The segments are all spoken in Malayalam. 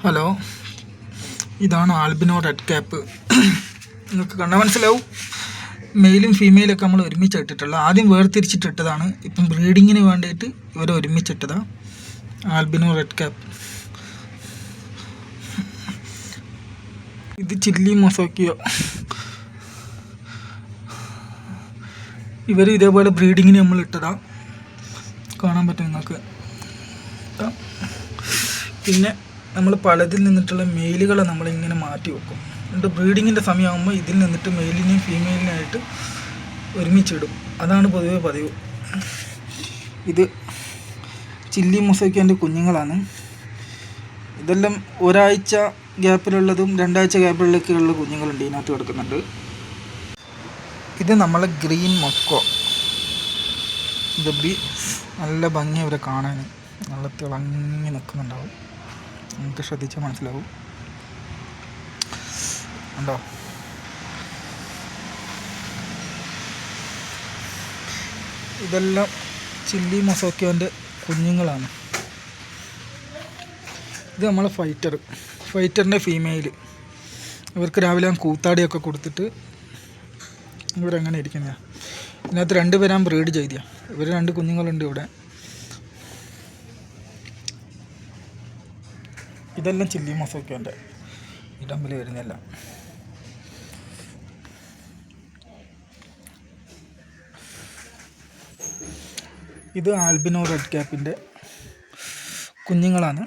ഹലോ, ഇതാണ് ആൽബിനോ റെഡ് ക്യാപ്പ്. നിങ്ങൾക്ക് കണ്ടാൽ മനസ്സിലാവും. മെയിലും ഫീമെയിലൊക്കെ നമ്മൾ ഒരുമിച്ചിട്ടിട്ടുള്ളത്. ആദ്യം വേർതിരിച്ചിട്ടിട്ടതാണ്. ഇപ്പം ബ്രീഡിങ്ങിന് വേണ്ടിയിട്ട് ഇവർ ഒരുമിച്ചിട്ടതാണ് ആൽബിനോ റെഡ് ക്യാപ്പ്. ഇത് ചില്ലി മൊസാക്കിയോ. ഇവർ ഇതേപോലെ ബ്രീഡിങ്ങിന് നമ്മൾ ഇട്ടതാണ്. കാണാൻ പറ്റും നിങ്ങൾക്ക്. പിന്നെ നമ്മൾ പലതിൽ നിന്നിട്ടുള്ള മെയിലുകളെ നമ്മളിങ്ങനെ മാറ്റി വെക്കും. എന്നിട്ട് ബ്രീഡിങ്ങിൻ്റെ സമയമാകുമ്പോൾ ഇതിൽ നിന്നിട്ട് മെയിലിനെയും ഫീമെയിലിനായിട്ട് ഒരുമിച്ചിടും. അതാണ് പൊതുവെ പതിവ്. ഇത് ചില്ലി മൊസൈക്കിൻ്റെ കുഞ്ഞുങ്ങളാണ്. ഇതെല്ലാം ഒരാഴ്ച ഗ്യാപ്പിലുള്ളതും 2 ആഴ്ച ഗ്യാപ്പിലൊക്കെയുള്ള കുഞ്ഞുങ്ങളുണ്ട് ഇതിനകത്ത് കിടക്കുന്നുണ്ട്. ഇത് നമ്മളെ ഗ്രീൻ മൊസ്കോ ഗബ്ബി. നല്ല ഭംഗി അവരെ കാണാൻ, നല്ല തിളങ്ങി നിൽക്കുന്നുണ്ടാവും. നമുക്ക് ശ്രദ്ധിച്ചാൽ മനസ്സിലാവും. ഉണ്ടോ? ഇതെല്ലാം ചില്ലി മൊസാക്കിയോൻ്റെ കുഞ്ഞുങ്ങളാണ്. ഇത് നമ്മളെ ഫൈറ്ററിൻ്റെ ഫീമെയിൽ. ഇവർക്ക് രാവിലെ കൂത്താടിയൊക്കെ കൊടുത്തിട്ട് ഇവരങ്ങനെ ഇരിക്കുന്നതാണ്. ഇതിനകത്ത് 2 പേരാൻ ബ്രീഡ് ചെയ്തിയ. ഇവർ 2 കുഞ്ഞുങ്ങളുണ്ട് ഇവിടെ. ഇതെല്ലാം ചില്ലി മൊസാക്കിയോൻ്റെ ഇടമ്പിൽ വരുന്നില്ല. ഇത് ആൽബിനോ റെഡ് ക്യാപ്പിൻ്റെ കുഞ്ഞുങ്ങളാണ്.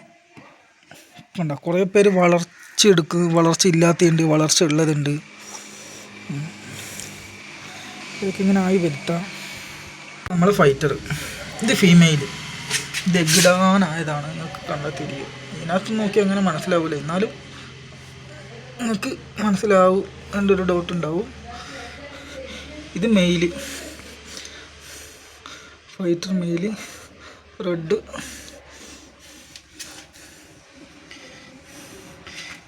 കണ്ടോ, കുറേ പേര് വളർച്ച ഇല്ലാത്തതുണ്ട്, വളർച്ച ഉള്ളതുണ്ട്. ഇതൊക്കെ ഇങ്ങനെ ആയി വരുത്താം. നമ്മൾ ഫൈറ്റർ. ഇത് ഫീമെയിൽ. ഇത് എഗ്ഗിടാനായതാണ്. നിങ്ങൾക്ക് കണ്ടാൽ തിരിയും. ഇതിനകത്ത് നോക്കി അങ്ങനെ മനസ്സിലാവില്ല, എന്നാലും നിങ്ങൾക്ക് മനസ്സിലാവും. ഒരു ഡൗട്ട് ഉണ്ടാവും. ഇത് മെയിൽ, ഫൈറ്റർ മെയിൽ റെഡ്.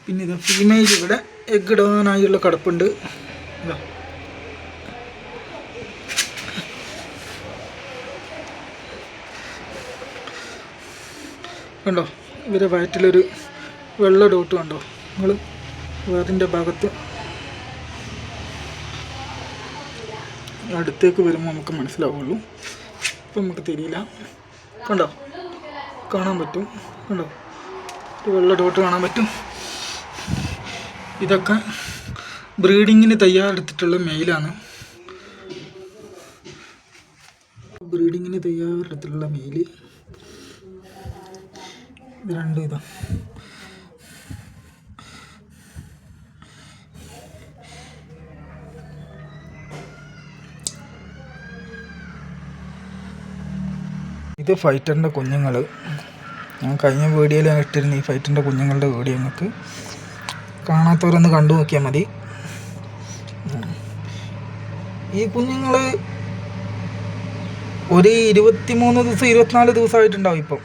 പിന്നെ ഇത് ഫീമെയിൽ. ഇവിടെ എഗ്ഗിടാനായുള്ള കിടപ്പുണ്ട്. ഇതാ, കണ്ടോ, ഇവരെ വയറ്റിലൊരു വെള്ള ഡോട്ട് കണ്ടോ നിങ്ങൾ? വേറിൻ്റെ ഭാഗത്ത് അടുത്തേക്ക് വരുമ്പോൾ നമുക്ക് മനസ്സിലാവുള്ളൂ. ഇപ്പം നമുക്ക് തിരിയില്ല. കണ്ടോ, കാണാൻ പറ്റും. കണ്ടോ, ഒരു വെള്ള ഡോട്ട് കാണാൻ പറ്റും. ഇതൊക്കെ ബ്രീഡിങ്ങിന് തയ്യാറെടുത്തിട്ടുള്ള മെയിലാണ്. ബ്രീഡിങ്ങിന് തയ്യാറെടുത്തിട്ടുള്ള മെയിൽ. ഇത് 2 ഇതാ. ഇത് ഫൈറ്ററിൻ്റെ കുഞ്ഞുങ്ങൾ. ഞാൻ കഴിഞ്ഞ വീഡിയോയിൽ ഇട്ടിരുന്നു ഈ ഫൈറ്ററിൻ്റെ കുഞ്ഞുങ്ങളുടെ വീഡിയോ. നിങ്ങൾക്ക് കാണാത്തവരൊന്ന് കണ്ടു നോക്കിയാൽ മതി. ഈ കുഞ്ഞുങ്ങൾ ഒരു 23 ദിവസം 24 ദിവസമായിട്ടുണ്ടാവും ഇപ്പം.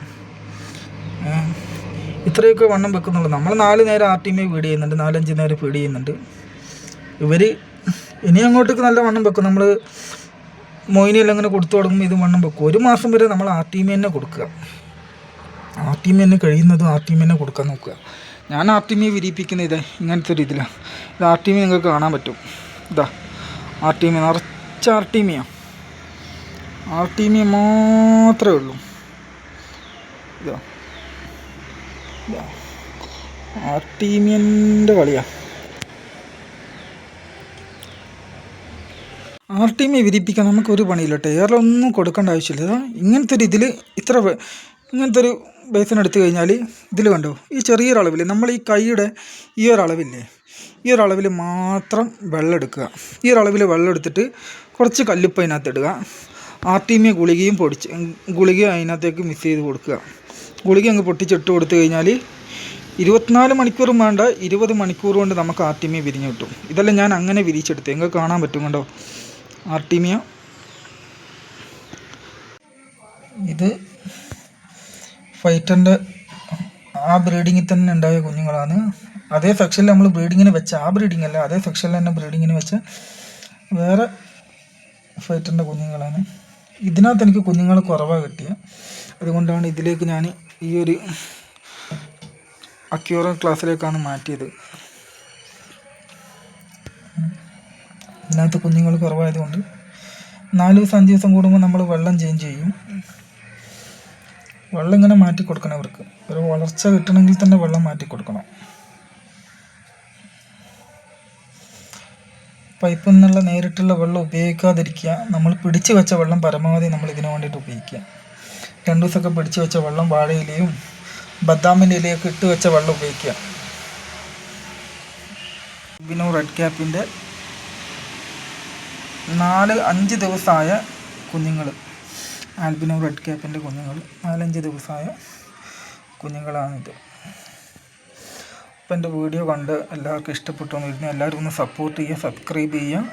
ഇത്രയൊക്കെ വണ്ണം വെക്കുന്നുള്ളൂ. നമ്മൾ 4 നേരം ആർട്ടിമേ ഫീഡ് ചെയ്യുന്നുണ്ട്, 4-5 നേരം ഫീഡ് ചെയ്യുന്നുണ്ട്. ഇവർ ഇനി അങ്ങോട്ടേക്ക് നല്ല വണ്ണം വെക്കും. നമ്മൾ മൊയിനെല്ലാം അങ്ങനെ കൊടുത്തു തുടങ്ങുമ്പോൾ ഇത് വണ്ണം വെക്കും. 1 മാസം വരെ നമ്മൾ ആർട്ടിമേ തന്നെ കൊടുക്കുക. ആർട്ടിമേ തന്നെ കഴിയുന്നതും ആർട്ടിമേ തന്നെ കൊടുക്കാൻ നോക്കുക. ഞാൻ ആർട്ടിമേ വിരിയിപ്പിക്കുന്ന ഇങ്ങനത്തെ ഒരു ഇതിലാണ്. ഇത് ആർട്ടിമേ നിങ്ങൾക്ക് കാണാൻ പറ്റും. ഇതാ ആർട്ടിമേ, നിറച്ച ആർട്ടിമയാണ്. ആർട്ടിമേ മാത്രമേ ഉള്ളൂ. ഇതാ ആർട്ടീമിയൻ്റെ കളിയാണ്. ആർട്ടീമിയ വിരിപ്പിക്കാൻ നമുക്കൊരു പണിയില്ല. എയറിലൊന്നും കൊടുക്കേണ്ട ആവശ്യമില്ല. ഇങ്ങനത്തെ ഒരു ഇതിൽ ഇങ്ങനത്തെ ഒരു ബേസിൻ എടുത്തു കഴിഞ്ഞാൽ ഇതിൽ കണ്ടോ, ഈ ചെറിയൊരളവിൽ നമ്മൾ ഈ കൈയുടെ ഈ ഒരളവില്ലേ, ഈ ഒരളവിൽ മാത്രം വെള്ളം എടുക്കുക. ഈ ഒരളവിൽ വെള്ളം എടുത്തിട്ട് കുറച്ച് കല്ലുപ്പ് അതിനകത്ത് ഇടുക. ആർട്ടീമിയ ഗുളിക അതിനകത്തേക്ക് മിക്സ് ചെയ്ത് കൊടുക്കുക. ഗുളിക അങ്ങ് പൊട്ടിച്ചിട്ട് കൊടുത്തു കഴിഞ്ഞാൽ 24 മണിക്കൂറും വേണ്ട, 20 മണിക്കൂർ കൊണ്ട് നമുക്ക് ആർട്ടിമിയ വിരിഞ്ഞ് കിട്ടും. ഇതെല്ലാം ഞാൻ അങ്ങനെ വിരിച്ചെടുത്ത് നിങ്ങൾക്ക് കാണാൻ പറ്റും. കണ്ടോ, ആർട്ടിമിയ. ഇത് ഫൈറ്ററിൻ്റെ ആ ബ്രീഡിങ്ങിൽ തന്നെ ഉണ്ടായ കുഞ്ഞുങ്ങളാണ്. അതേ സെക്ഷനിൽ നമ്മൾ ബ്രീഡിങ്ങിന് വെച്ച ആ ബ്രീഡിങ് അല്ല, അതേ സെക്ഷനിൽ തന്നെ ബ്രീഡിങ്ങിന് വെച്ച വേറെ ഫൈറ്ററിൻ്റെ കുഞ്ഞുങ്ങളാണ്. ഇതിനകത്ത് എനിക്ക് കുഞ്ഞുങ്ങൾ കുറവാണ് കിട്ടിയത്. അതുകൊണ്ടാണ് ഇതിലേക്ക് ഞാൻ ഈ ഒരു അക്യൂറ ക്ലാസ്സിലേക്കാണ് മാറ്റിയത്. ഇതിനകത്ത് കുഞ്ഞുങ്ങൾ കുറവായതുകൊണ്ട് 4 ദിവസം 5 ദിവസം കൂടുമ്പോൾ നമ്മൾ വെള്ളം ചേഞ്ച് ചെയ്യും. വെള്ളം ഇങ്ങനെ മാറ്റി കൊടുക്കണം. അവർക്ക് ഒരു വളർച്ച കിട്ടണമെങ്കിൽ തന്നെ വെള്ളം മാറ്റി കൊടുക്കണം. പൈപ്പിൽ നിന്നുള്ള നേരിട്ടുള്ള വെള്ളം ഉപയോഗിക്കാതിരിക്കുക. നമ്മൾ പിടിച്ചു വെച്ച വെള്ളം പരമാവധി നമ്മൾ ഇതിനു വേണ്ടിയിട്ട് ഉപയോഗിക്കുക. 2 ദിവസമൊക്കെ പിടിച്ചു വെച്ച വെള്ളം വാഴയിലയും ബദാമിൻ്റെ ഇലയൊക്കെ ഇട്ട് വെച്ച വെള്ളം ഉപയോഗിക്കുക. ആൽബിനോ റെഡ് ക്യാപ്പിൻ്റെ 4-5 ദിവസമായ കുഞ്ഞുങ്ങൾ, ആൽബിനോ റെഡ് ക്യാപ്പിൻ്റെ കുഞ്ഞുങ്ങൾ 4-5 ദിവസമായ കുഞ്ഞുങ്ങളാണിത്. അപ്പം എൻ്റെ വീഡിയോ കണ്ട് എല്ലാവർക്കും ഇഷ്ടപ്പെട്ടു എന്ന് വരുന്നു. എല്ലാവരും ഒന്ന് സപ്പോർട്ട് ചെയ്യുക, സബ്സ്ക്രൈബ് ചെയ്യുക.